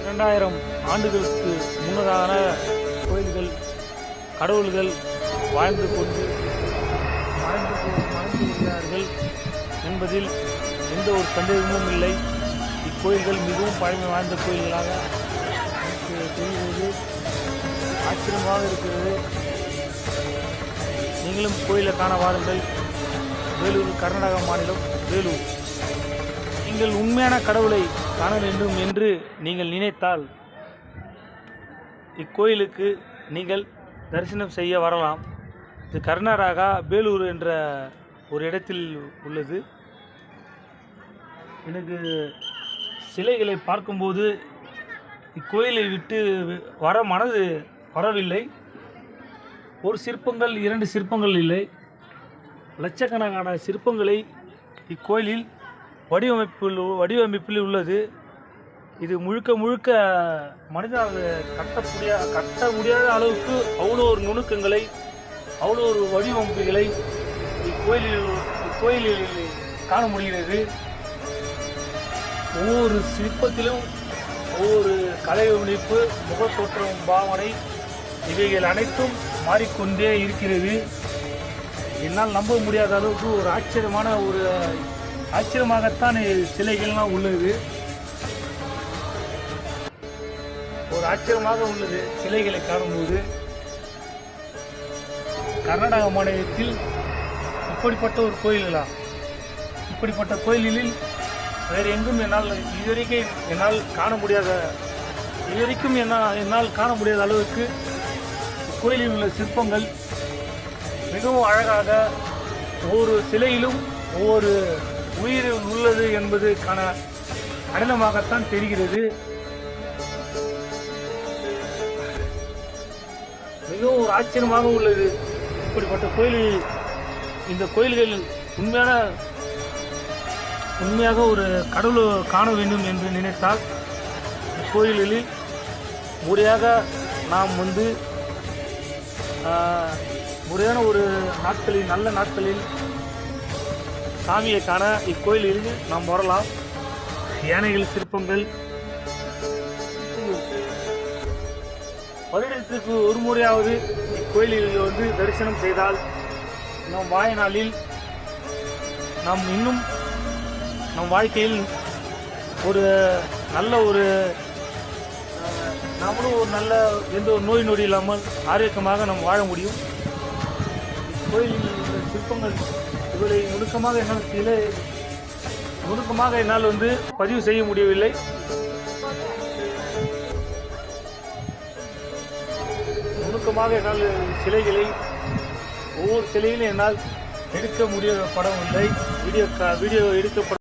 2000 ஆண்டுகளுக்கு முன்னதான கோயில்கள் கடவுள்கள் வாழ்ந்து வருகிறார்கள் என்பதில் எந்த ஒரு சந்தேகமும் இல்லை. இக்கோயில்கள் மிகவும் பழமை வாய்ந்த கோயில்களாக தெரிகிறது. ஆச்சரியமாக இருக்கிறது. நீங்களும் கோயிலை காண வாருங்கள். வேலூர், கர்நாடக மாநிலம் வேலூர். நீங்கள் உண்மையான கடவுளை காண வேண்டும் என்று நீங்கள் நினைத்தால் இக்கோயிலுக்கு நீங்கள் தரிசனம் செய்ய வரலாம். இது கர்நாடகா வேலூர் என்ற ஒரு இடத்தில் உள்ளது. எனக்கு சிலைகளை பார்க்கும்போது இக்கோயிலை விட்டு வர மனது வரவில்லை. ஒரு சிற்பங்கள், 2 சிற்பங்கள் இல்லை, லட்சக்கணக்கான சிற்பங்களை இக்கோயிலில் வடிவமைப்பில் உள்ளது. இது முழுக்க மனிதனால் கட்ட முடியாத அளவுக்கு அவ்வளோ ஒரு நுணுக்கங்களை, அவ்வளோ ஒரு வடிவமைப்புகளை இக்கோயிலில் காண முடிகிறது. ஒவ்வொரு சிற்பத்திலும் ஒவ்வொரு கலைவமைப்பு, முகத்தோற்றம், பாவனை இவைகள் அனைத்தும் மாறிக்கொண்டே இருக்கிறது. என்னால் நம்ப முடியாத அளவுக்கு ஒரு ஆச்சரியமாகத்தான் சிலைகள்லாம் உள்ளது. ஒரு ஆச்சரியமாக உள்ளது சிலைகளை காணும்போது. கர்நாடக மாநிலத்தில் இப்படிப்பட்ட ஒரு கோயில்களா? இப்படிப்பட்ட கோயிலில் வேறு எங்கும் என்னால் காண முடியாத அளவுக்கு கோயிலில் உள்ள சிற்பங்கள் மிகவும் அழகாக, ஒவ்வொரு சிலையிலும் ஒவ்வொரு உயிர் உள்ளது என்பதற்கான அடையாளமாகத்தான் தெரிகிறது. மிகவும் ஒரு ஆச்சரியமாக உள்ளது இப்படிப்பட்ட கோயிலில். இந்த கோயில்கள் உண்மையாக ஒரு கடவுளை காண வேண்டும் என்று நினைத்தால் கோயில்களில் முறையாக நாம் முறையான ஒரு நல்ல நாட்களில் சாமியை காண இக்கோயிலில் நாம் வரலாம். யானைகள் சிற்பங்கள் வருடத்திற்கு ஒரு முறையாவது இக்கோயிலில் தரிசனம் செய்தால் நம் வாழ்நாளில் நாம் இன்னும் நம் வாழ்க்கையில் ஒரு நல்ல நாமளும் ஒரு நல்ல எந்த ஒரு நோய் இல்லாமல் ஆரோக்கியமாக நாம் வாழ முடியும். கோயிலில் உள்ள சிற்பங்கள் இவரை நுணுக்கமாக என்னால் பதிவு செய்ய முடியவில்லை. நுணுக்கமாக என்னால் சிலைகளை ஒவ்வொரு சிலையிலும் என்னால் எடுக்க முடியப்படவில்லை. வீடியோ எடுக்கப்பட